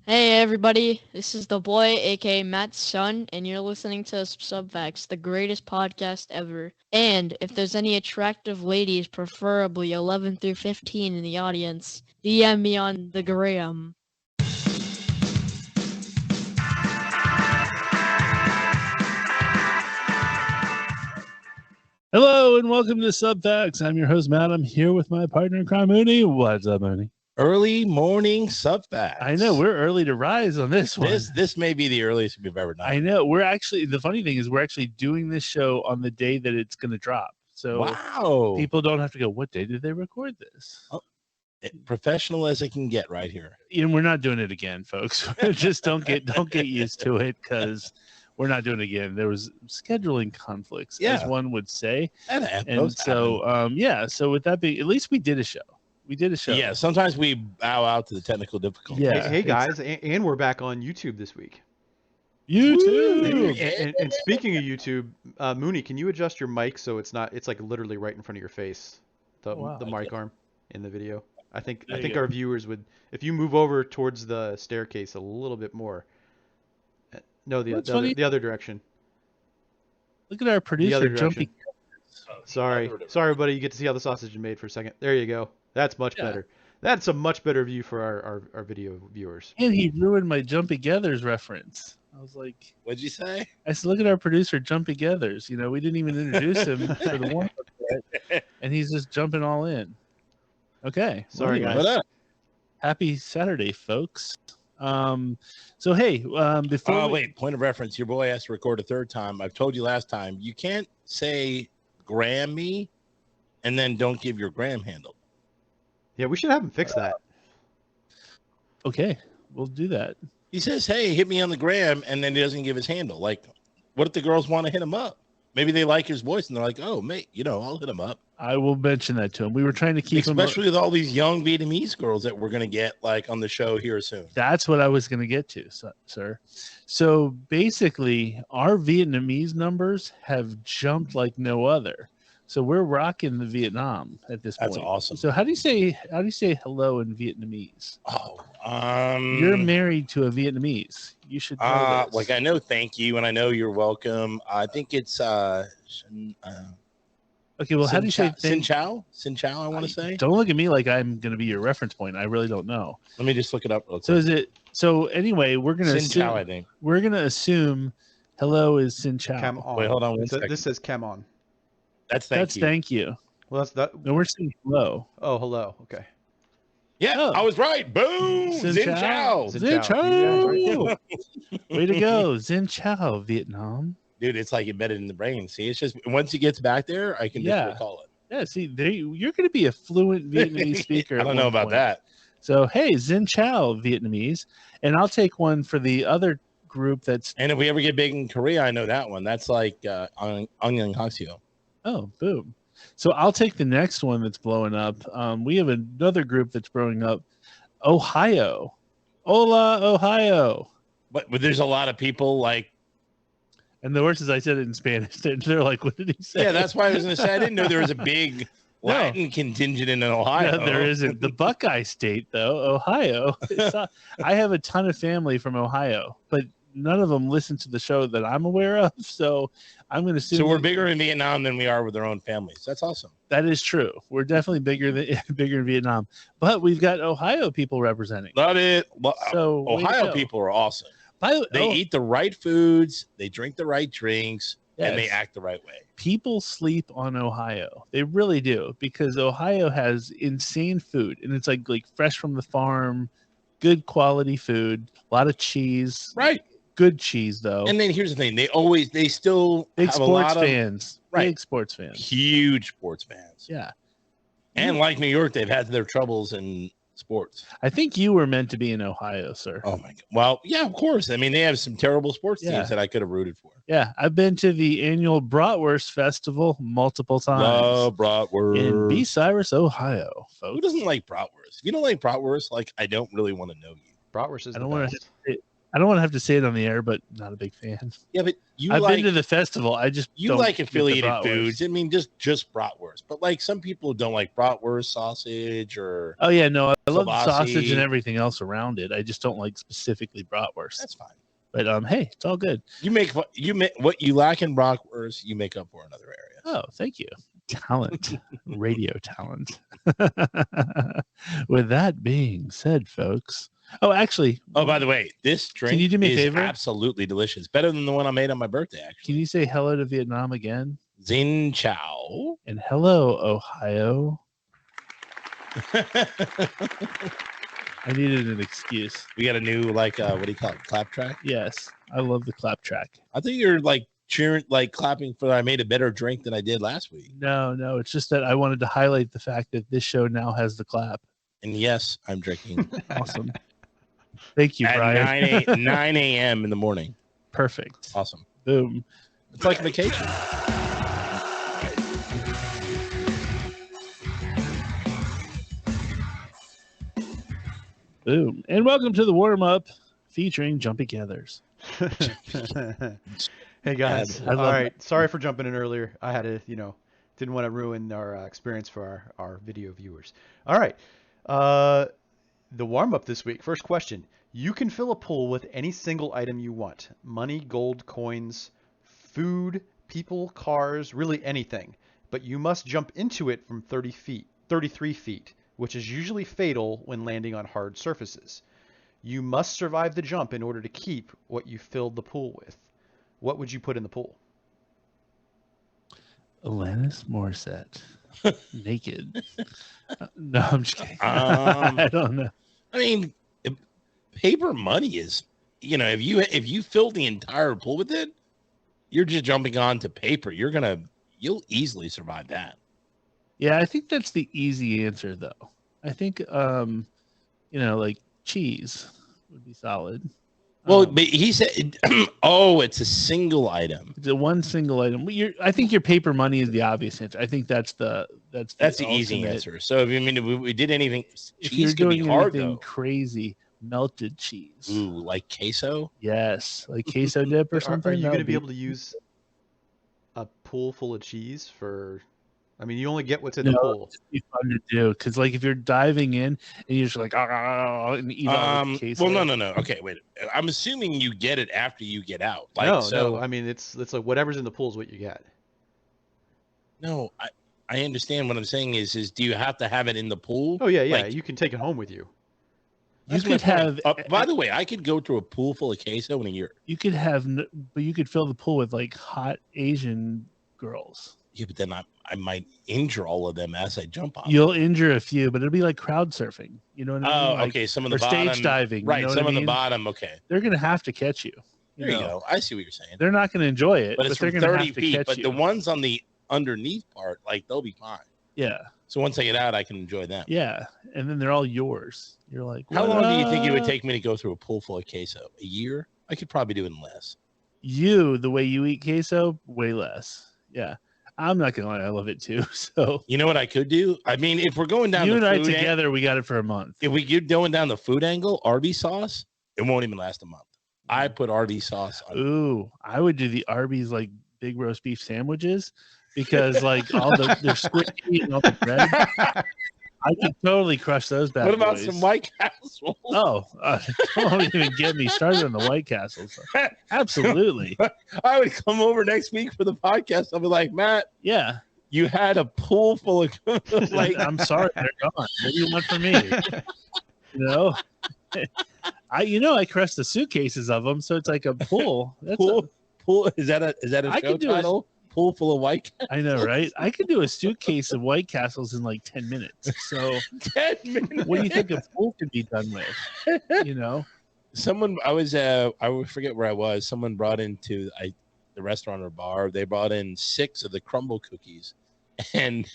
Hey everybody, this is the boy, aka Matt's son, and you're listening to Subfacts, the greatest podcast ever. And if there's any attractive ladies, preferably 11 through 15 in the audience, DM me on the gram. Hello and welcome to Subfacts. I'm your host, Matt. I'm here with my partner in crime, Mooney. What's up, Mooney? Early morning Subfacts. I know we're early to rise on this one. This may be the earliest we've ever done. I know we're actually. The funny thing is, we're actually doing this show on the day that it's going to drop. So wow, people don't have to go, what day did they record this? Professional as it can get right here. And we're not doing it again, folks. Just don't get used to it because we're not doing it again. There was scheduling conflicts, as one would say. And so, so with that being, at least we did a show. Yeah, sometimes we bow out to the technical difficulties. Yeah. Hey guys, and we're back on YouTube this week. YouTube. And speaking of YouTube, Mooney, can you adjust your mic so it's like literally right in front of your face, the mic arm in the video? I think our viewers would, if you move over towards the staircase a little bit more. No, the other direction. Look at our producer jumping. Sorry, buddy. You get to see how the sausage is made for a second. There you go. That's much better. That's a much better view for our video viewers. And he ruined my Jump Togethers reference. I was like, what'd you say? I said, look at our producer, Jump Togethers. You know, we didn't even introduce him for the one, and he's just jumping all in. Okay. Sorry, guys. Happy Saturday, folks. So, hey, before wait, point of reference. Your boy has to record a third time. I've told you last time, you can't say Grammy and then don't give your gram handle. Yeah, we should have him fix that. Okay, we'll do that. He says, hey, hit me on the gram, and then he doesn't give his handle. Like, what if the girls want to hit him up? Maybe they like his voice, and they're like, oh, mate, I'll hit him up. I will mention that to him. We were trying to keep especially with all these young Vietnamese girls that we're going to get, like, on the show here soon. That's what I was going to get to, sir. So, basically, our Vietnamese numbers have jumped like no other. So we're rocking the Vietnam at this point. That's awesome. So how do you say hello in Vietnamese? Oh, you're married to a Vietnamese. You should know this. Like I know thank you and I know you're welcome. I think it's okay, well, how do you say Sin Chow? Sin Chow, I want to say. Don't look at me like I'm going to be your reference point. I really don't know. Let me just look it up. So anyway, we're going to Sin Chow, I think. We're going to assume hello is Sin Chow. Come on. Wait, hold on one second. This says come on. That's thank you. Well, that's that. No, we're saying hello. Oh, hello. Okay. Yeah, I was right. Boom. Xin Chow. Xin Chow. Way to go. Xin Chow, Vietnam. Dude, it's like embedded in the brain. See, it's just once he gets back there, I can just recall it. Yeah, see, you're going to be a fluent Vietnamese speaker. I don't know about that. So, hey, Xin Chow, Vietnamese. And I'll take one for the other group that's... And if we ever get big in Korea, I know that one. That's like Ong Hakseo. Oh, boom. So I'll take the next one that's blowing up. We have another group that's blowing up. Ohio. Hola, Ohio. But there's a lot of people like... And the worst is I said it in Spanish. They're like, what did he say? Yeah, that's why I was going to say I didn't know there was a big Latin contingent in Ohio. No, there isn't. The Buckeye State, though, Ohio. I have a ton of family from Ohio, but none of them listen to the show that I'm aware of. So I'm going to assume. So we're bigger in Vietnam than we are with our own families. That's awesome. That is true. We're definitely bigger in Vietnam, but we've got Ohio people representing. Love it. So Ohio people are awesome. They eat the right foods, they drink the right drinks, and they act the right way. People sleep on Ohio. They really do, because Ohio has insane food, and it's like fresh from the farm, good quality food, a lot of cheese. Right. Good cheese, though. And then here's the thing. They still big have sports a lot fans. Right. Big sports fans. Huge sports fans. Yeah. And like New York, they've had their troubles in sports. I think you were meant to be in Ohio, sir. Oh, my God. Well, yeah, of course. I mean, they have some terrible sports teams that I could have rooted for. Yeah. I've been to the annual Bratwurst Festival multiple times. Love Bratwurst. In B. Cyrus, Ohio, folks. Who doesn't like Bratwurst? If you don't like Bratwurst, I don't really want to know you. Bratwurst is I don't want to. I don't want to have to say it on the air, but not a big fan. Yeah, but I've been to the festival. I just you don't like get the affiliated bratwurst. foods. I mean, just bratwurst. But like some people don't like bratwurst sausage or. Oh yeah, no, I love the kielbasa. sausage and everything else around it. I just don't like specifically bratwurst. That's fine. But hey, it's all good. You make what you lack in bratwurst, you make up for in other areas. Oh, thank you. Talent, radio talent. With that being said, folks. Oh, actually. Oh, by the way, this drink can you do me a favor? Absolutely delicious. Better than the one I made on my birthday, actually. Can you say hello to Vietnam again? Xin Chao. And hello, Ohio. I needed an excuse. We got a new, what do you call it? Clap track? Yes. I love the clap track. I think you're cheering, clapping for that I made a better drink than I did last week. No. It's just that I wanted to highlight the fact that this show now has the clap. And yes, I'm drinking. Awesome. Thank you, At Brian. 9 a.m. in the morning. Perfect. Awesome. Boom. It's like a vacation. Boom. And welcome to the warm-up featuring Jumpy Gathers. Hey, guys. All right. Sorry for jumping in earlier. I had to, didn't want to ruin our experience for our video viewers. All right. The warm-up this week. First question. You can fill a pool with any single item you want. Money, gold, coins, food, people, cars, really anything. But you must jump into it from 33 feet, which is usually fatal when landing on hard surfaces. You must survive the jump in order to keep what you filled the pool with. What would you put in the pool? Alanis Morissette. Naked. No, I'm just kidding. I don't know. I mean, paper money is, if you fill the entire pool with it, you're just jumping onto paper. You'll easily survive that. Yeah, I think that's the easy answer, though. I think, cheese would be solid. Well, but he said, it's a single item. It's a one single item. I think your paper money is the obvious answer. I think that's the easy answer. So if we did anything, if you're doing anything crazy, melted cheese. Ooh, like queso? Yes, like queso dip or something. Are you going to be able to use a pool full of cheese for? I mean, you only get what's in the pool. It'd be fun to do because, if you're diving in and you're just like, and eat all the queso. Well, no. Okay, wait. I'm assuming you get it after you get out. No. I mean, it's like whatever's in the pool is what you get. No, I understand. What I'm saying is do you have to have it in the pool? Oh yeah. You can take it home with you. You could have. By the way, I could go through a pool full of queso in a year. You could have, but you could fill the pool with hot Asian girls. Yeah, but then I might injure all of them as I jump on. You'll injure a few, but it'll be like crowd surfing. You know what I mean? Okay. Some of the bottom, stage diving, right? You know some of the bottom. Okay, they're gonna have to catch you. There you go. I see what you're saying. They're not gonna enjoy it, but it's they're from gonna 30 have to feet. catch But you. the ones on the underneath part, they'll be fine. Yeah. So once I get out, I can enjoy them. Yeah, and then they're all yours. You're like, how long do you think it would take me to go through a pool full of queso? A year? I could probably do it in less. The way you eat queso, way less. Yeah. I'm not gonna lie, I love it too. So you know what I could do? I mean, if we're going down, you and I together, we got it for a month. If we get going down the food angle, Arby's sauce, it won't even last a month. I put Arby's sauce on. Ooh, I would do the Arby's big roast beef sandwiches because all the they're squishy and all the bread. I could totally crush those bad boys. What about some White Castles? Oh, don't even get me started on the White Castles. Absolutely. I would come over next week for the podcast. I'll be like, Matt. Yeah. You had a pool full of I'm sorry, they're gone. What do you want from me? I crushed the suitcases of them, so it's like a pool. That's pool. Is that a show title? Pool full of White Castles. I know, right? I could do a suitcase of White Castles in 10 minutes. So 10 minutes. What do you think a pool could be done with? Someone I would forget where I was. Someone brought into the restaurant or bar. They brought in 6 of the crumble cookies, and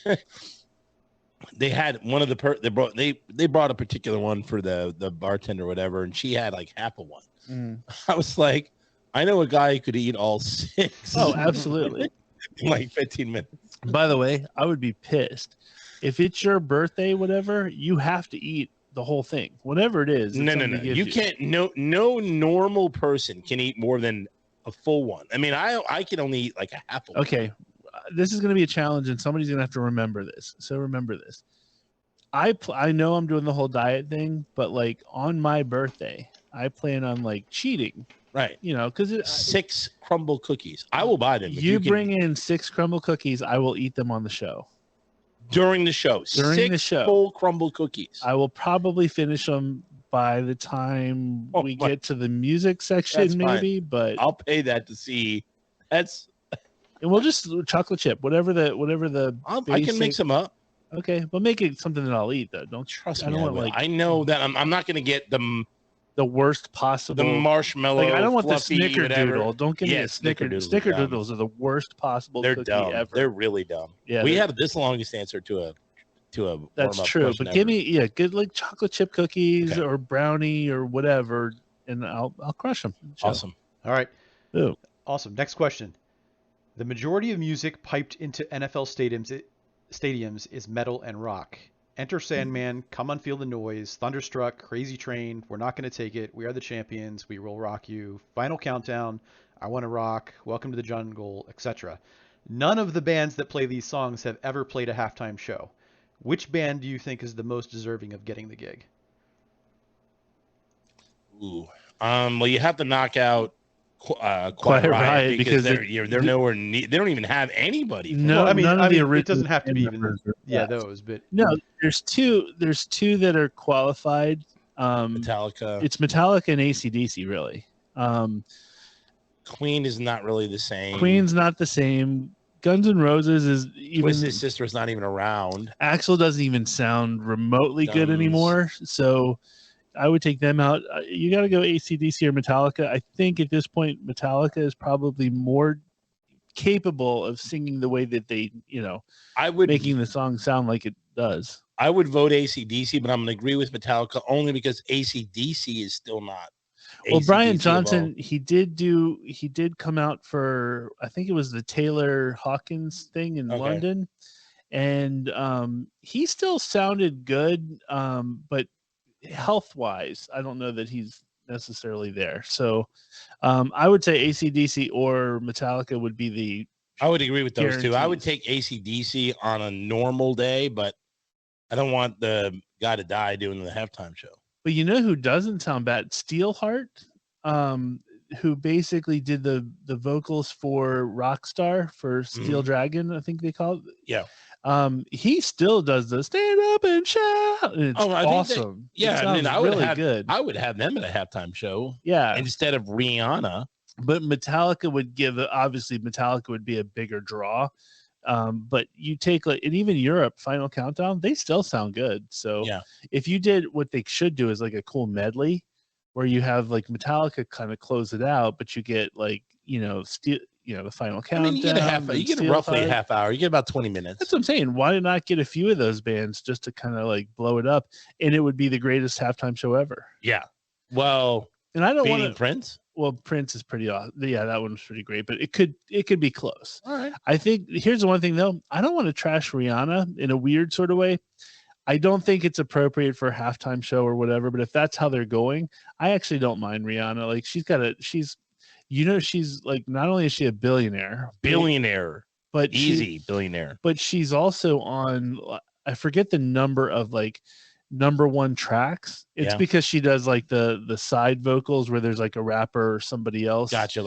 they had one of they brought a particular one for the bartender or whatever, and she had half of one. I was like, I know a guy who could eat all 6. Oh, absolutely. In 15 minutes. By the way, I would be pissed if it's your birthday, whatever. You have to eat the whole thing, whatever it is. No. You can't. No normal person can eat more than a full one. I mean, I can only eat like a half. Okay, this is going to be a challenge, and somebody's going to have to remember this. So remember this. I know I'm doing the whole diet thing, but like on my birthday, I plan on like cheating. Right. You know, because 6 crumble cookies. I will buy them. You bring in 6 crumble cookies, I will eat them on the show. During the show. During 6 the show. Full crumble cookies. I will probably finish them by the time we get to the music section, maybe. But I'll pay that to see. And we'll just chocolate chip, whatever the. I can mix them up. Okay, but make it something that I'll eat though. Don't trust me. I know that I'm not going to get the worst possible. The marshmallow. Like, I don't want the fluffy, snickerdoodle. Don't give me a snickerdoodle. Snickerdoodles are the worst possible They're cookie dumb. ever. They're really dumb. Yeah, we have this longest answer to a That's true. But give me good like chocolate chip cookies or brownie or whatever, and I'll crush them. Awesome. All right. Ooh. Awesome. Next question. The majority of music piped into NFL stadiums is metal and rock. Enter Sandman, Come On Feel the Noise, Thunderstruck, Crazy Train, We're Not Gonna Take It, We Are the Champions, We Will Rock You, Final Countdown, I Wanna Rock, Welcome to the Jungle, etc. None of the bands that play these songs have ever played a halftime show. Which band do you think is the most deserving of getting the gig? Ooh. Well, you have to knock out Quiet Riot because they're nowhere near. They don't even have anybody. No, well, I mean, it doesn't have to be even. Yeah, those. But no, there's two that are qualified. Metallica. It's Metallica and AC/DC, really. Queen is not really the same. Queen's not the same. Guns N' Roses is even. Twisted Sister's not even around. Axl doesn't even sound remotely good anymore. So I would take them out. You got to go AC/DC or Metallica. I think at this point, Metallica is probably more capable of singing the way that they, making the song sound like it does. I would vote AC/DC, but I'm going to agree with Metallica only because AC/DC is still not. Well, Brian Johnson, he did come out for, I think it was the Taylor Hawkins thing in London, and he still sounded good, but health-wise, I don't know that he's necessarily there. So I would say AC/DC or Metallica would be the. I would agree with those guarantees. two. I would take AC/DC on a normal day, but I don't want the guy to die doing the halftime show. But you know who doesn't sound bad? Steelheart, who basically did the vocals for Rockstar for Steel Dragon, I think they call it. Yeah. He still does the stand up and shout. And it's awesome. I would have them at a halftime show. Yeah. Instead of Rihanna. But Metallica would Metallica would be a bigger draw. But you take and even Europe, Final Countdown, they still sound good. So if you did, what they should do is like a cool medley where you have like Metallica kind of close it out, but you get the Final Countdown. You get roughly a half hour. You get about 20 minutes. That's what I'm saying. Why not get a few of those bands just to kind of like blow it up, and it would be the greatest halftime show ever. Yeah. Well, and I don't want Prince. Well, Prince is pretty awesome. Yeah, that one's pretty great, but it could be close. All right. I think here's the one thing though. I don't want to trash Rihanna in a weird sort of way. I don't think it's appropriate for a halftime show or whatever, but if that's how they're going, I actually don't mind Rihanna. Like she's like, not only is she a billionaire, but billionaire, but she's also on, I forget the number of like number one tracks. It's because she does like the side vocals where there's like a rapper or somebody else. Gotcha.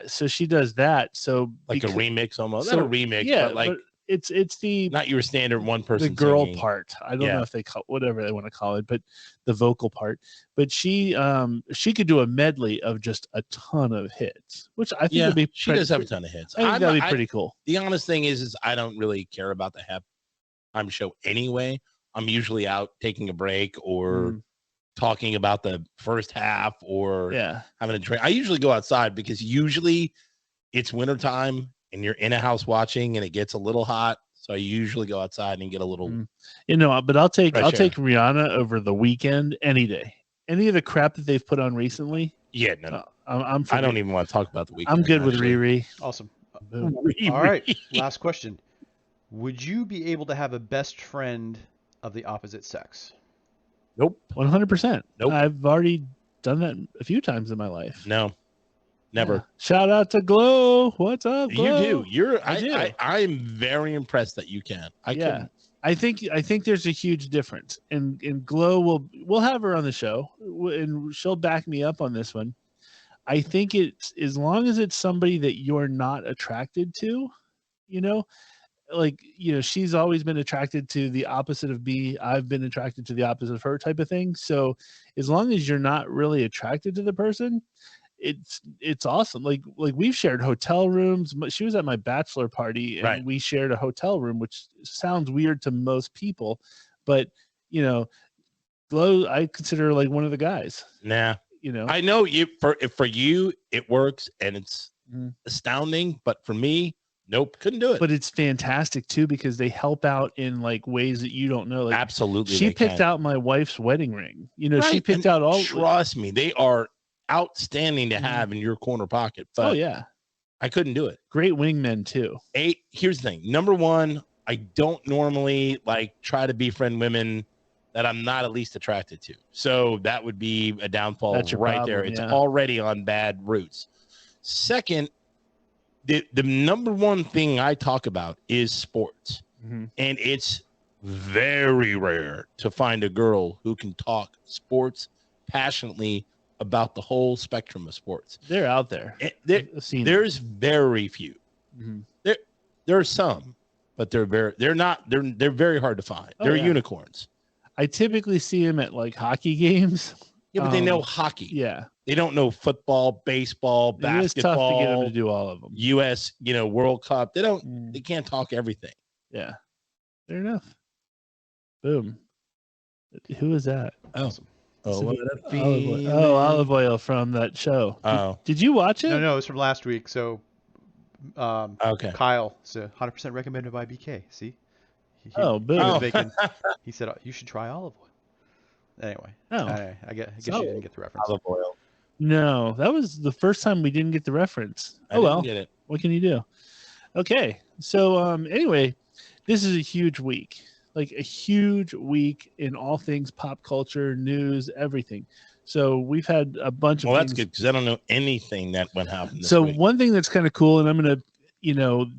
So she does that. So like a remix almost. Not a remix, but like it's the not your standard one person. The girl singing. part. I don't know if they call whatever they want to call it, but the vocal part. But she could do a medley of just a ton of hits, which I think would be. She does have a ton of hits. I think that'd be pretty cool. The honest thing is I don't really care about the halftime show anyway. I'm usually out taking a break or talking about the first half or having a drink. I usually go outside because usually it's wintertime and you're in a house watching and it gets a little hot. So I usually go outside and get a little, but I'll take Rihanna over The Weeknd any day. Any of the crap that they've put on recently. Yeah, no. I don't even want to talk about The Weeknd. I'm good with Riri. Awesome. All right. Last question. Would you be able to have a best friend of the opposite sex? Nope. 100%. Nope. I've already done that a few times in my life. No. Never. Yeah. Shout out to Glow. What's up, Glow? You do. I do. I'm very impressed that you can. I couldn't. I think there's a huge difference, and Glow we'll have her on the show, and she'll back me up on this one. I think it's as long as it's somebody that you're not attracted to, she's always been attracted to the opposite of me. I've been attracted to the opposite of her type of thing. So as long as you're not really attracted to the person, it's awesome. Like we've shared hotel rooms. She was at my bachelor party and we shared a hotel room, which sounds weird to most people, but Glow, I consider her like one of the guys. Nah, I know you for you it works and it's astounding, but for me, nope, couldn't do it. But it's fantastic too because they help out in like ways that you don't know. Like, absolutely, she picked out my wife's wedding ring. She picked and out all. Trust me, they are outstanding to have in your corner pocket. But I couldn't do it. Great wingmen too. Here's the thing. Number one, I don't normally try to befriend women that I'm not at least attracted to. So that would be a downfall. That's right problem, there. It's already on bad roots. Second, the number one thing I talk about is sports. And it's very rare to find a girl who can talk sports passionately about the whole spectrum of sports. They're out there. There's very few. There are some, but they're very hard to find. They're unicorns. I typically see them at hockey games. Yeah, but they know hockey. Yeah. They don't know football, baseball, basketball. It's tough to get them to do all of them. US, World Cup. They can't talk everything. Yeah. Fair enough. Boom. Who is that? Awesome. Olive oil from that show. Did you watch it? No, it was from last week. So, okay. Kyle, so 100% recommended by BK. See? Boom. He said you should try olive oil. Anyway, I guess you didn't get the reference. Olive oil. No, that was the first time we didn't get the reference. I didn't get it. What can you do? Okay, so anyway, this is a huge week. Like a huge week in all things pop culture, news, everything. So we've had a bunch of things. That's good because I don't know anything that went happen this week. So one thing that's kind of cool, and I'm going to,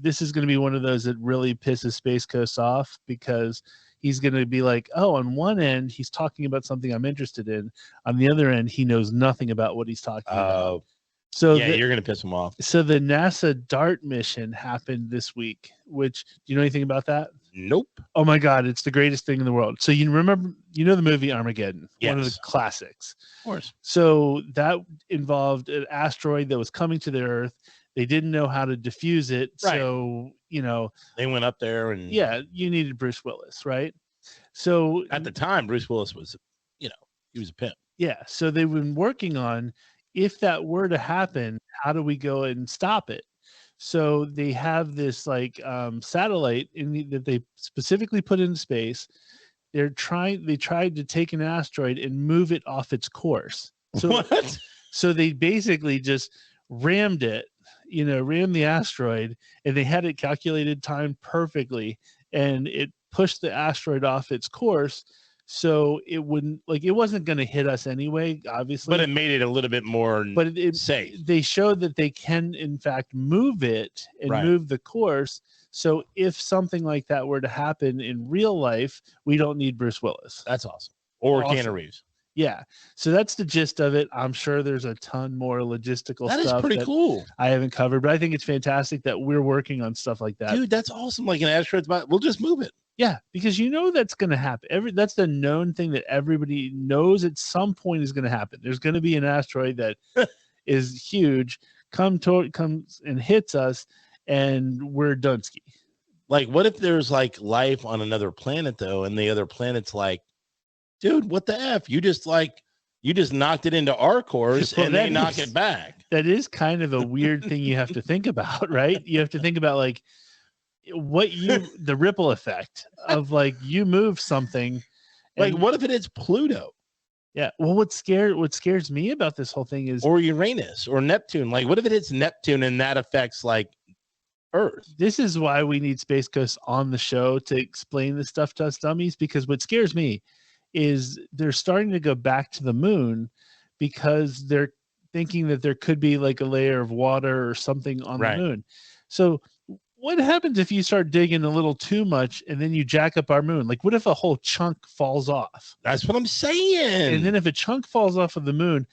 this is going to be one of those that really pisses Space Coast off because he's going to be like, oh, on one end, he's talking about something I'm interested in. On the other end, he knows nothing about what he's talking about. So you're going to piss him off. So the NASA DART mission happened this week, which, do you know anything about that? Nope. Oh my God, it's the greatest thing in the world. So you remember, the movie Armageddon, one of the classics. Of course. So that involved an asteroid that was coming to the Earth. They didn't know how to defuse it. Right. So, they went up there and you needed Bruce Willis, right? So at the time, Bruce Willis was, he was a pimp. Yeah. So they've been working on, if that were to happen, how do we go and stop it? So they have this satellite that they specifically put into space. They tried to take an asteroid and move it off its course. So what? So they basically just rammed it, rammed the asteroid, and they had it calculated time perfectly, and it pushed the asteroid off its course. So it wouldn't it wasn't going to hit us anyway, obviously. But it made it a little bit more safe. They showed that they can, in fact, move it and move the course. So if something like that were to happen in real life, we don't need Bruce Willis. That's awesome. Or Keanu Reeves. Yeah. So that's the gist of it. I'm sure there's a ton more logistical stuff. That is pretty cool. I haven't covered, but I think it's fantastic that we're working on stuff like that. Dude, that's awesome. Like an asteroid's about, we'll just move it. Yeah, because that's going to happen. That's the known thing that everybody knows at some point is going to happen. There's going to be an asteroid that is huge, comes and hits us, and we're Dunsky. Like, what if there's life on another planet though, and the other planet's like, dude, what the F? You just knocked it into our course and they knock it back. That is kind of a weird thing you have to think about, right? You have to think about the ripple effect of you move something. What if it is Pluto? Yeah. Well, what scares me about this whole thing is, or Uranus or Neptune. What if it hits Neptune and that affects Earth? This is why we need Space Coast on the show to explain this stuff to us dummies, because what scares me is they're starting to go back to the moon because they're thinking that there could be like a layer of water or something on the moon. So what happens if you start digging a little too much and then you jack up our moon? Like, what if a whole chunk falls off? That's what I'm saying. And then if a chunk falls off of the moon,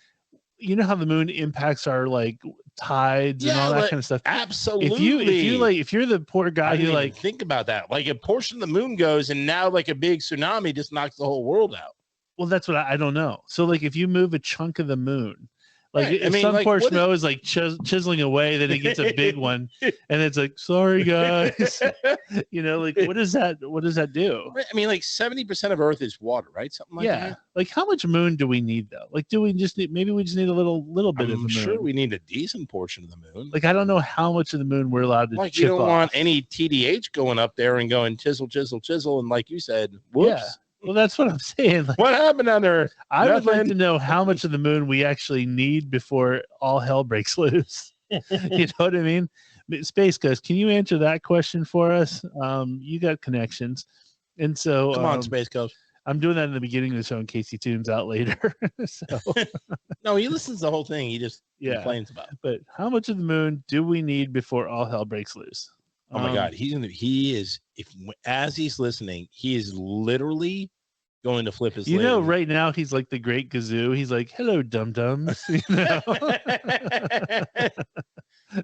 you know how the moon impacts our like tides and all that kind of stuff. Absolutely. If you're the poor guy who like think about that, like a portion of the moon goes and now like a big tsunami just knocks the whole world out. Well, that's what I don't know. So like if you move a chunk of the moon, like if some poor schmo is like chiseling away, then it gets a big one, and it's like, sorry guys, like what does that do? I mean, like 70% of Earth is water, right? Something like that. Like how much moon do we need though? Like do we just need maybe we just need a little bit of the moon? Sure, we need a decent portion of the moon. Like I don't know how much of the moon we're allowed to. Like you don't want any TDH going up there and going chisel, and like you said, whoops. Yeah. Well, that's what I'm saying. Like, what happened on Earth? I would like to know how much of the moon we actually need before all hell breaks loose. You know what I mean? Space Ghost, can you answer that question for us? You got connections. And so come on, Space Ghost. I'm doing that in the beginning of the show in case he tunes out later. So no, he listens to the whole thing. He just complains about it. But how much of the moon do we need before all hell breaks loose? Oh my God, as he's listening, he is literally going to flip his. Right now he's like the Great Gazoo. He's like, "Hello, dum dums."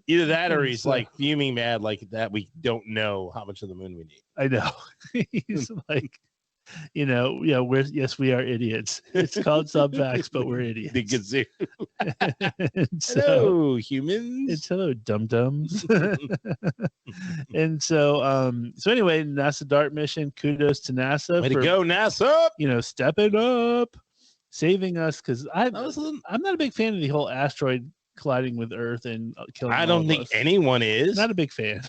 Either that, or he's like fuming mad, like that. We don't know how much of the moon we need. I know. He's like, we are idiots. It's called subfacts, but we're idiots. The Gazoo. Hello, humans. It's hello, dum-dums. And so anyway, NASA DART mission, kudos to NASA. Way to go, NASA. Stepping up, saving us, because I'm not a big fan of the whole asteroid colliding with Earth and killing I don't think anyone is. Not a big fan.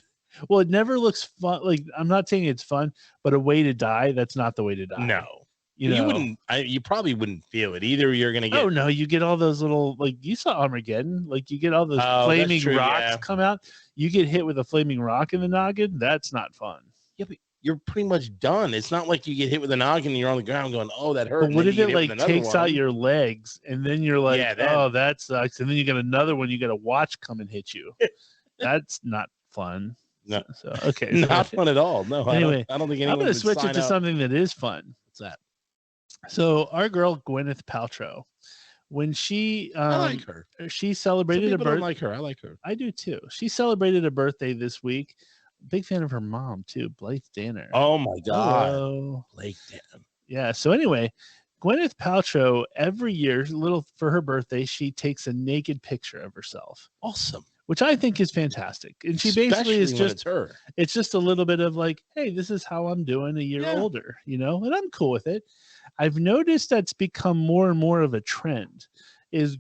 Well, it never looks fun. Like, I'm not saying it's fun, but a way to die, that's not the way to die. No. You wouldn't. You probably wouldn't feel it either. You're gonna get. Oh no, you get all those little, like you saw Armageddon. Like you get all those flaming rocks come out. You get hit with a flaming rock in the noggin. That's not fun. Yeah, but you're pretty much done. It's not like you get hit with a noggin and you're on the ground going, "Oh, that hurt." But what if it like takes out your legs and then you're like, "Oh, that sucks," and then you get another one. You got a watch come and hit you. That's not fun. No. So okay. Not fun at all. No. Anyway, I don't think anyone. I'm going to switch it to something that is fun. What's that? So our girl Gwenyth Paltrow, when she I like her. She celebrated a birthday. I like her. I like her. I do too. She celebrated a birthday this week. Big fan of her mom too, Blake Danner. Oh my God. Hello. Blake Danner. Yeah. So anyway, Gwenyth Paltrow every year, for her birthday, she takes a naked picture of herself. Awesome. Which I think is fantastic. And she basically is just her. It's just a little bit of like, hey, this is how I'm doing a year older, and I'm cool with it. I've noticed that's become more and more of a trend. Is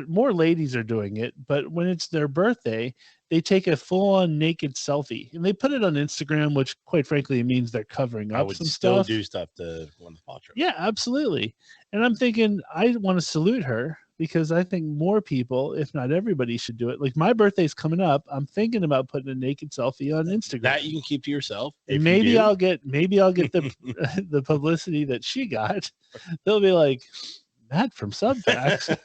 more ladies are doing it, but when it's their birthday, they take a full-on naked selfie and they put it on Instagram, which quite frankly means they're covering up some stuff. I would still do stuff to Gwenyth Paltrow. Yeah, absolutely. And I'm thinking I want to salute her, because I think more people, if not everybody, should do it. Like my birthday's coming up. I'm thinking about putting a naked selfie on Instagram. That you can keep to yourself. And maybe I'll get the the publicity that she got. They'll be like, Matt from Subfacts,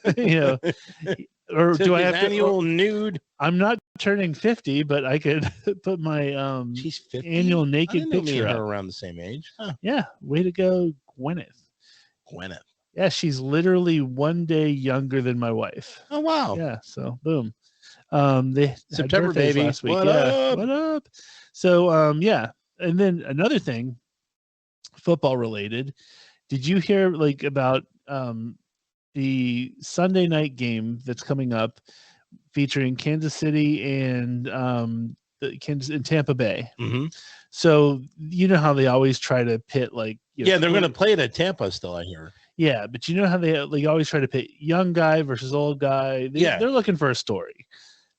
Or do I have annual nude? I'm not turning 50, but I could put my she's 50? Annual naked picture her around the same age. Huh. Yeah, way to go, Gwenyth. Yeah, she's literally one day younger than my wife. Oh wow! Yeah, so boom. They September baby last week. What up? What up? So yeah, and then another thing, football related. Did you hear about the Sunday night game that's coming up, featuring Kansas City and Kansas and Tampa Bay? Mm-hmm. So you know how they always try to pit they're going to play it at Tampa still, I hear. Yeah, but you know how they always try to pit young guy versus old guy. They're looking for a story.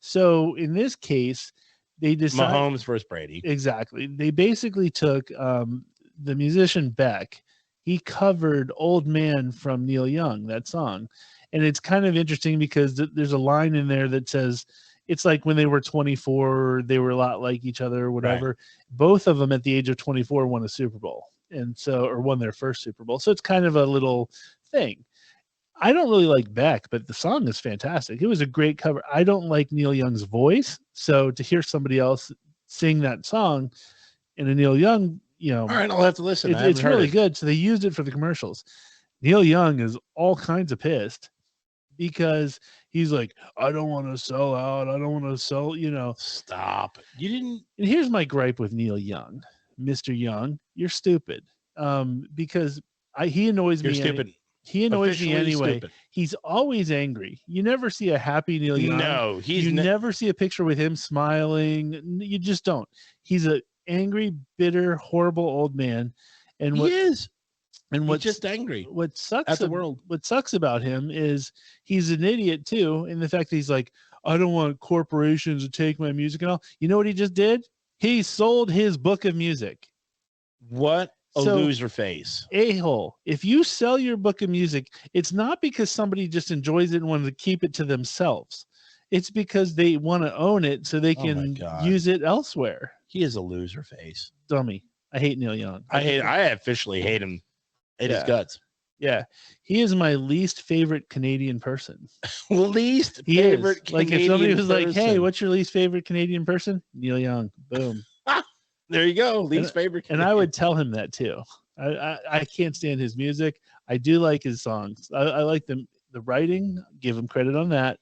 So in this case, they decided Mahomes versus Brady. Exactly. They basically took the musician Beck. He covered "Old Man" from Neil Young, that song, and it's kind of interesting because there's a line in there that says it's like when they were 24, they were a lot like each other or whatever. Right. Both of them at the age of 24 won a Super Bowl. and so or won their first Super Bowl. So it's kind of a little thing. I don't really like Beck, but the song is fantastic. It was a great cover. I don't like Neil Young's voice, so to hear somebody else sing that song in a Neil Young, all right, I'll have to listen. It's really good. So they used it for the commercials. Neil Young is all kinds of pissed because he's like, I don't want to sell out. I don't want to sell, Stop. You didn't. And here's my gripe with Neil Young. Mr. Young, you're stupid. Because he annoys me. You're stupid. He annoys me anyway. Stupid. He's always angry. You never see a happy Neil Young. No, you never see a picture with him smiling. You just don't. He's an angry, bitter, horrible old man. And he is. And he's just angry. What sucks at the world. What sucks about him is he's an idiot too, in the fact that he's like, I don't want corporations to take my music and all. You know what he just did? He sold his book of music. What a loser face. A-hole. If you sell your book of music, it's not because somebody just enjoys it and wants to keep it to themselves. It's because they want to own it so they can use it elsewhere. He is a loser face. Dummy. I hate Neil Young. I officially hate him. Hate his guts. Yeah. He is my least favorite Canadian person. Least favorite Canadian Like if somebody was person. like, hey, what's your least favorite Canadian person? Neil Young. Boom. There you go. Least favorite Canadian. And I would tell him that too. I can't stand his music. I do like his songs. I like the writing. Give him credit on that.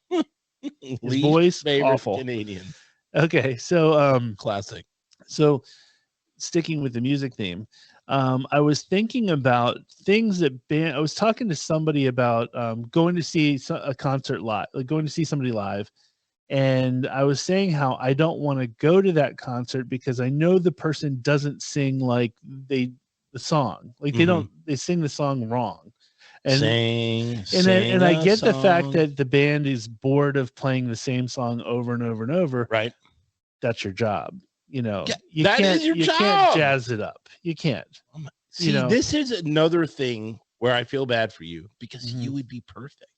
His voice, awful. Canadian. Okay, so classic. So sticking with the music theme, I was thinking about things that I was talking to somebody about going to see a concert live, like going to see somebody live. And I was saying how I don't want to go to that concert because I know the person doesn't sing like the song. Like they sing the song wrong. And I get the fact that the band is bored of playing the same song over and over and over. Right. That's your job. You job. Can't jazz it up. You can't. See, this is another thing where I feel bad for you because you would be perfect.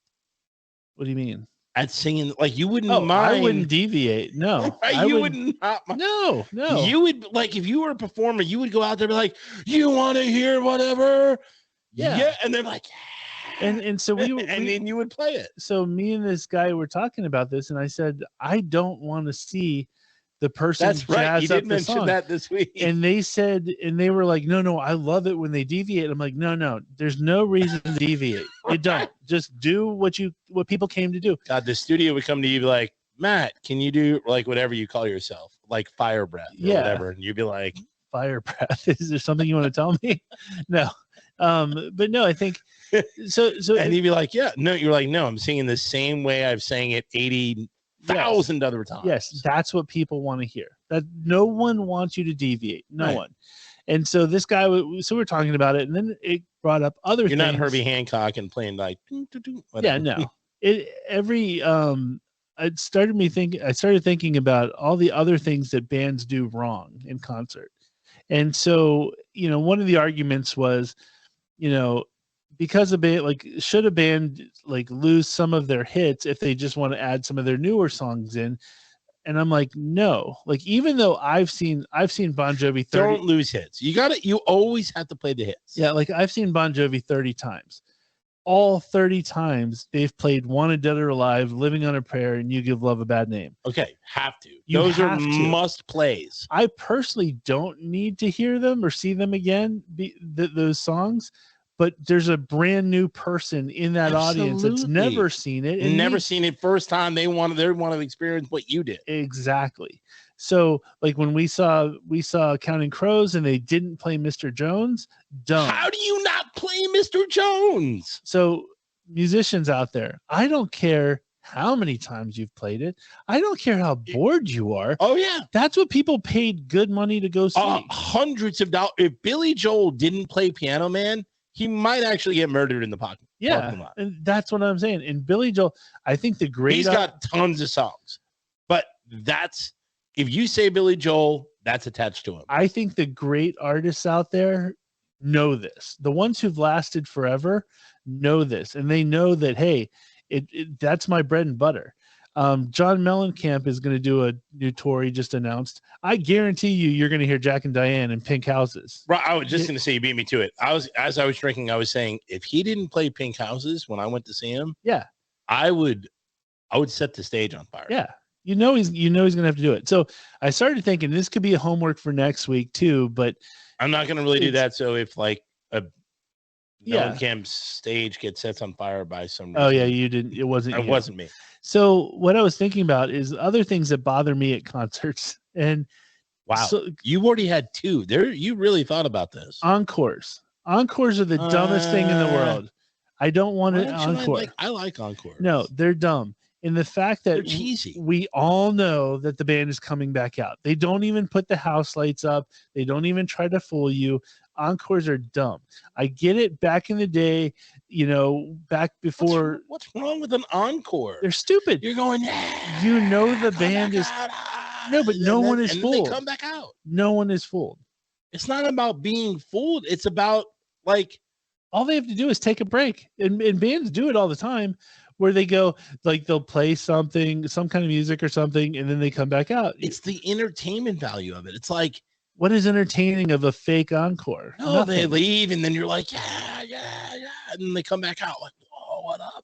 What do you mean? At singing, like you wouldn't mind. I wouldn't deviate. No, you wouldn't. No. You would, like, if you were a performer, you would go out there and be like, "You want to hear whatever?" Yeah, and they're like, and so then you would play it. So me and this guy were talking about this, and I said, I don't want to see the person. That's right. You did mention song. That this week. And they said, and they were like, no, I love it when they deviate. I'm like, no, there's no reason to deviate. You don't. Just do what people came to do. God, the studio would come to you and be like, Matt, can you do like whatever you call yourself, like fire breath or whatever? And you'd be like, fire breath. Is there something you want to tell me? No. But no, I think so. And you'd be like, you're like, no, I'm singing the same way I've sang it 80,000 other times. Yes, that's what people want to hear. That no one wants you to deviate. No one. And so this guy, so we're talking about it, and then it brought up other things. You're not Herbie Hancock and playing like, yeah, no. I started thinking about all the other things that bands do wrong in concert. And so, one of the arguments was, because a band, like, should a band like lose some of their hits if they just want to add some of their newer songs in? And I'm like, no. Like, even though I've seen Bon Jovi 30, don't lose hits. You always have to play the hits. Yeah, like I've seen Bon Jovi 30 times. All 30 times they've played Wanted Dead or Alive, Living on a Prayer, and You Give Love a Bad Name. Okay, have to. Those are must plays. I personally don't need to hear them or see them again, those songs. But there's a brand new person in that audience that's never seen it. And never seen it first time. They want to experience what you did. Exactly. So like when we saw Counting Crows and they didn't play Mr. Jones, how do you not play Mr. Jones? So musicians out there, I don't care how many times you've played it. I don't care how bored you are. Oh yeah. That's what people paid good money to go see. Hundreds of dollars. If Billy Joel didn't play Piano Man, he might actually get murdered in the parking lot. And that's what I'm saying. And Billy Joel, I think he's got tons of songs, but if you say Billy Joel, that's attached to him. I think the great artists out there know this. The ones who've lasted forever know this, and they know that, hey, that's my bread and butter. John Mellencamp is going to do a new tour. He just announced. I guarantee you're going to hear Jack and Diane in Pink Houses. Right, I was just going to say you beat me to it. As I was drinking, I was saying if he didn't play Pink Houses when I went to see him, I would set the stage on fire. Yeah, he's going to have to do it. So I started thinking this could be a homework for next week too, but I'm not going to really do that. So if like a Mellencamp's stage gets set on fire by some reason. Oh yeah, you didn't. It wasn't. It wasn't me. So what I was thinking about is other things that bother me at concerts. And wow, so, you already had 2. You really thought about this. Encores. Encores are the dumbest thing in the world. I don't want an encore. I like encores. No, they're dumb. In the fact that they're cheesy. We all know that the band is coming back out. They don't even put the house lights up. They don't even try to fool you. Encores are dumb. I get it back in the day, back before. What's wrong with an encore? They're stupid. You're going, the band is. No, but no one is fooled. They come back out. No one is fooled. It's not about being fooled. It's about like. All they have to do is take a break. And bands do it all the time where they go, like they'll play something, some kind of music or something, and then they come back out. It's the entertainment value of it. It's like. What is entertaining of a fake encore? No, nothing. They leave and then you're like, yeah. And then they come back out like, whoa, what up?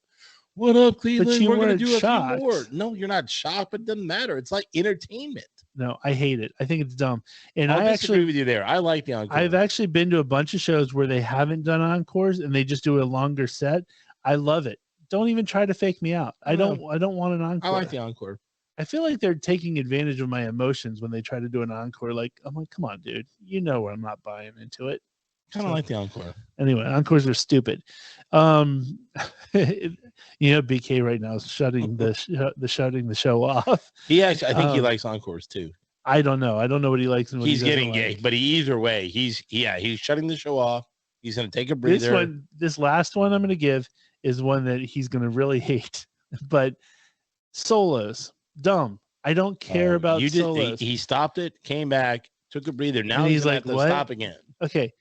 What up, Cleveland? But you We're going to do shocked. a few more. No, you're not shocked, but it doesn't matter. It's like entertainment. No, I hate it. I think it's dumb. And I actually agree with you there. I like the encore. I've actually been to a bunch of shows where they haven't done encores and they just do a longer set. I love it. Don't even try to fake me out. I don't want an encore. I like the encore. I feel like they're taking advantage of my emotions when they try to do an encore. Like, I'm like, come on, dude. I'm not buying into it. Kind of like the encore. Anyway, encores are stupid. BK right now is shutting the show off. I think he likes encores too. I don't know. I don't know what he likes. And what he's getting gay, but either way, he's shutting the show off. He's going to take a breather. This last one I'm going to give is one that he's going to really hate. But solos, dumb. I don't care about solos. He stopped it, came back, took a breather. Now he's like, what? Stop again. Okay.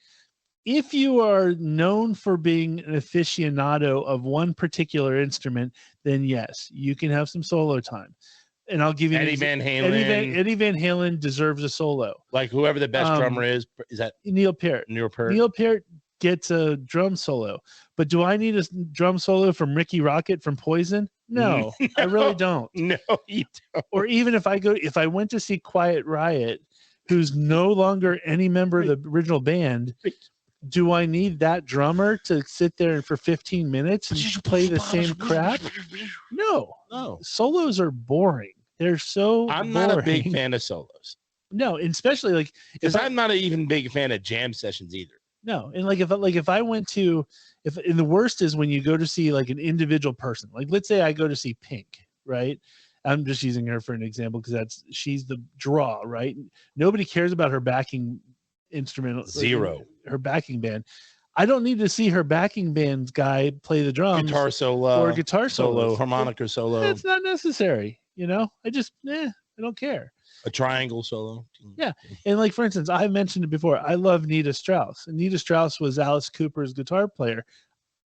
If you are known for being an aficionado of one particular instrument, then yes, you can have some solo time. And I'll give you Eddie Van Halen. Eddie Van Halen deserves a solo. Like whoever the best drummer is that Neil Peart? Neil Peart gets a drum solo. But do I need a drum solo from Ricky Rocket from Poison? No, I really don't. No, you don't. Or even if I went to see Quiet Riot, who's no longer any member of the original band, do I need that drummer to sit there for 15 minutes and play the same crap? No. Solos are boring. They're so I'm boring. Not a big fan of solos. No, and especially like because I'm not even big fan of jam sessions either. No, and if I went to and the worst is when you go to see like an individual person. Like let's say I go to see Pink, right? I'm just using her for an example because she's the draw, right? Nobody cares about her backing instrumental. Zero. Her backing band. I don't need to see her backing band guy play the drums, guitar solo, or guitar solo, harmonica solo. That's not necessary. I just I don't care. A triangle solo. Yeah, and like for instance, I mentioned it before. I love Nita Strauss, and Nita Strauss was Alice Cooper's guitar player.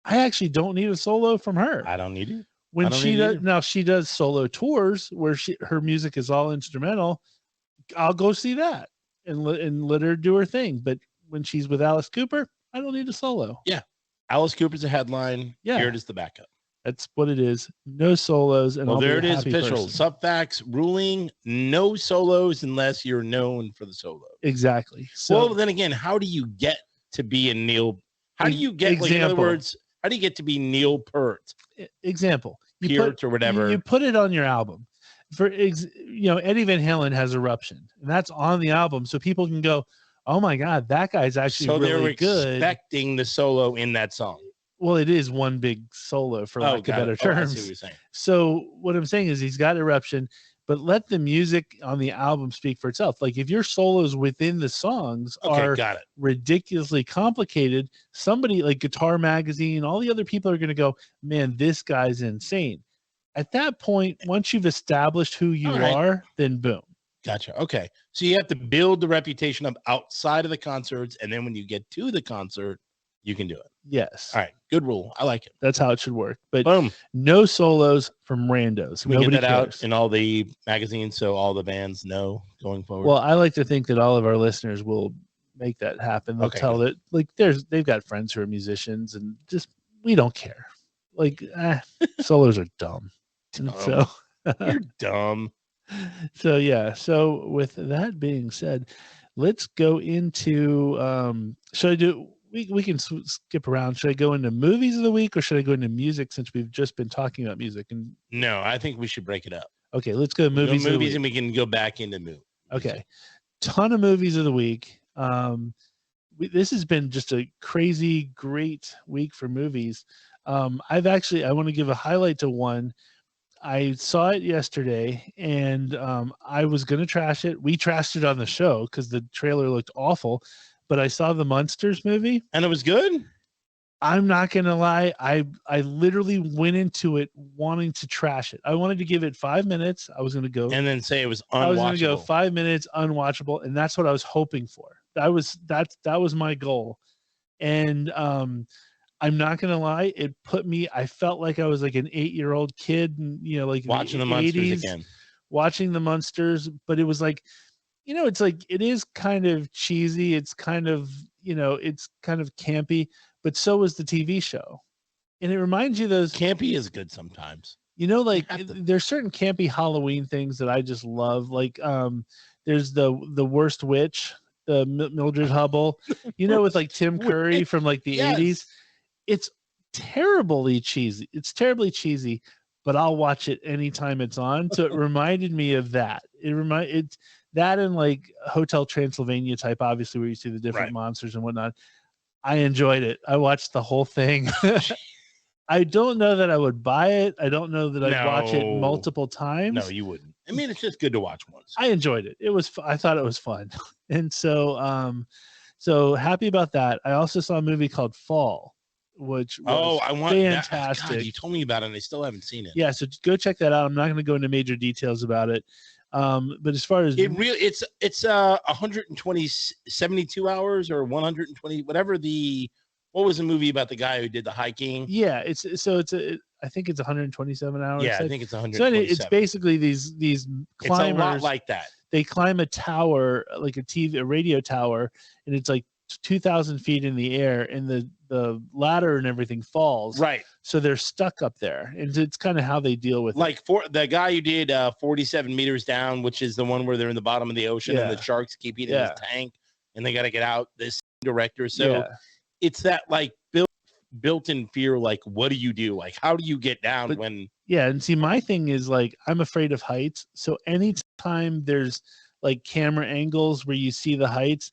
I actually don't need a solo from her. I don't need it. When she does solo tours where her music is all instrumental, I'll go see that and let her do her thing. But when she's with Alice Cooper, I don't need a solo. Yeah, Alice Cooper's a headline. Yeah, here it is, the backup. That's what it is. No solos, and there it is, official Subfacts ruling: no solos unless you're known for the solo. Exactly. So, well, then again, how do you get to be a Neil? How do you get, like, in other words, how do you get to be Neil Peart? Example. Peart or whatever. You put it on your album. Eddie Van Halen has Eruption, and that's on the album, so people can go, "Oh my God, that guy's actually really good." So they're expecting the solo in that song. Well, it is one big solo, for lack of better terms. I see what you're saying. So what I'm saying is he's got Eruption, but let the music on the album speak for itself. Like if your solos within the songs are ridiculously complicated, somebody like Guitar Magazine, all the other people are going to go, man, this guy's insane. At that point, once you've established who you are, then boom. Gotcha. Okay. So you have to build the reputation up outside of the concerts. And then when you get to the concert, you can do it. Yes. All right. Good rule. I like it. That's how it should work. But Boom. no solos from randos. We Nobody get that cares. out in all the magazines so all the bands know going forward. Well, I like to think that all of our listeners will make that happen. They'll tell that, like, they've got friends who are musicians, and just we don't care. Like, solos are dumb. So you're dumb. So yeah. So with that being said, let's go into. Should I do? We can skip around. Should I go into movies of the week, or should I go into music, since we've just been talking about music? And no, I think we should break it up. Okay, let's go movies. Movies, and we can go back into movies. Okay, ton of movies of the week. This has been just a crazy, great week for movies. I want to give a highlight to one. I saw it yesterday, and I was going to trash it. We trashed it on the show because the trailer looked awful, but I saw the Munsters movie. And it was good? I'm not going to lie. I literally went into it wanting to trash it. I wanted to give it 5 minutes. I was going to go. And then say it was unwatchable. I was going to go 5 minutes, unwatchable, and that's what I was hoping for. That was my goal. And I'm not gonna lie, it put me. I felt like I was like an 8-year-old kid, and like watching the Munsters 80s, again, watching the Munsters. But it was like, it's like it is kind of cheesy. It's kind of it's kind of campy. But so was the TV show, and it reminds you those campy is good sometimes. Like there's certain campy Halloween things that I just love. Like there's the Worst Witch, the Mildred Hubble, with like Tim Curry from like the 80s. It's terribly cheesy. It's terribly cheesy, but I'll watch it anytime it's on. So it reminded me of that. It's that and like Hotel Transylvania type, obviously, where you see the different monsters and whatnot. I enjoyed it. I watched the whole thing. I don't know that I would buy it. I don't know that I'd watch it multiple times. No, you wouldn't. I mean, it's just good to watch once. I enjoyed it. I thought it was fun. And so, so happy about that. I also saw a movie called Fall, which was fantastic. God, you told me about it and I still haven't seen it. Yeah, so go check that out. I'm not going to go into major details about it. But as far as it's 120 72 hours or 120 whatever what was the movie about the guy who did the hiking? Yeah, I think it's 127 hours. Yeah, I think it's 127. So it's basically these climbers. It's a lot like that. They climb a tower, like a radio tower, and it's like 2,000 feet in the air, and the ladder and everything falls. Right. So they're stuck up there, and it's kind of how they deal with it. For the guy who did 47 meters down, which is the one where they're in the bottom of the ocean and the sharks keep eating his tank, and they got to get out. This director, so it's that like built-in fear. Like, what do you do? Like, how do you get down when? Yeah, and see, my thing is like I'm afraid of heights, so anytime there's like camera angles where you see the heights,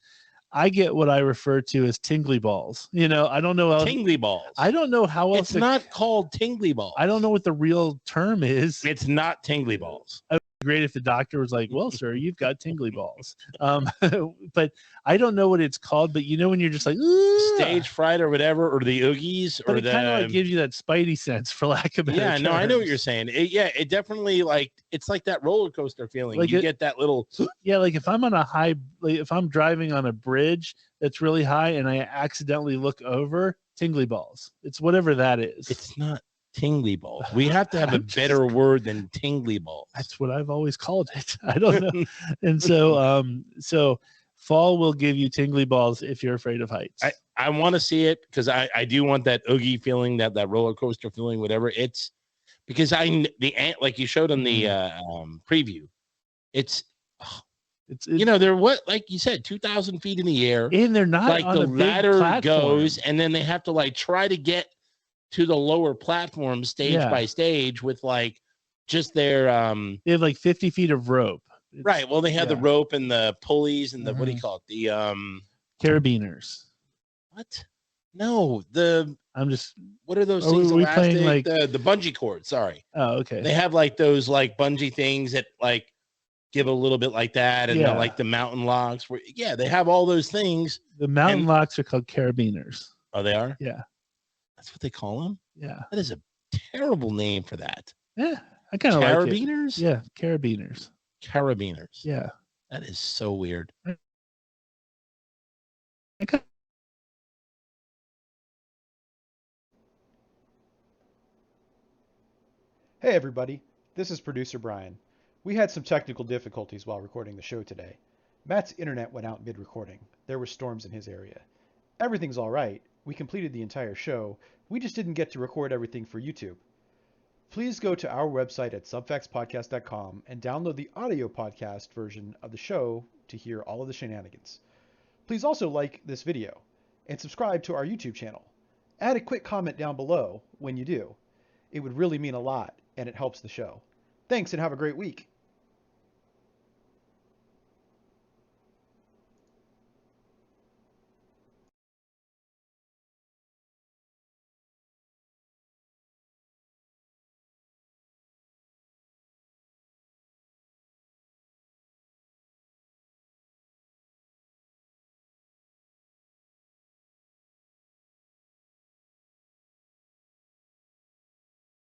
I get what I refer to as tingly balls. I don't know how tingly balls. I don't know how else. It's not called tingly balls. I don't know what the real term is. It's not tingly balls. It would be great if the doctor was like, "Well, sir, you've got tingly balls." But I don't know what it's called. But when you're just like stage fright or whatever, or the oogies, but it kind of like gives you that spidey sense, for lack of a better term. No, I know what you're saying. It definitely it's like that roller coaster feeling. Like you get that little like if I'm on if I'm driving on a bridge that's really high and I accidentally look over, tingly balls. It's whatever that is. It's not tingly balls. We have to have a better word than tingly balls. That's what I've always called it. I don't know. And so Fall will give you tingly balls if you're afraid of heights. I want to see it because I do want that oogie feeling, that roller coaster feeling, whatever. It's because like you showed on the preview, it's they're like you said, 2,000 feet in the air, and they're not like on the a big ladder platform. goes, and then they have to like try to get to the lower platform stage by stage with like just their they have like 50 feet of rope. Right. Well, they have the rope and the pulleys and the what do you call it? The carabiners. What? No, what are those things? Are we playing like the bungee cord? Sorry. Oh, okay. They have like those like bungee things that like give a little bit like that, and like the mountain locks. Where they have all those things. The mountain locks are called carabiners. Oh, they are? Yeah. That's what they call them? Yeah. That is a terrible name for that. Yeah. I kind of like it. Carabiners? Yeah, carabiners. Carabiners. Yeah. That is so weird. Hey everybody, this is producer Brian. We had some technical difficulties while recording the show today. Matt's internet went out mid-recording. There were storms in his area. Everything's all right. We completed the entire show. We just didn't get to record everything for YouTube. Please go to our website at subfactspodcast.com and download the audio podcast version of the show to hear all of the shenanigans. Please also like this video and subscribe to our YouTube channel. Add a quick comment down below when you do. It would really mean a lot, and it helps the show. Thanks, and have a great week.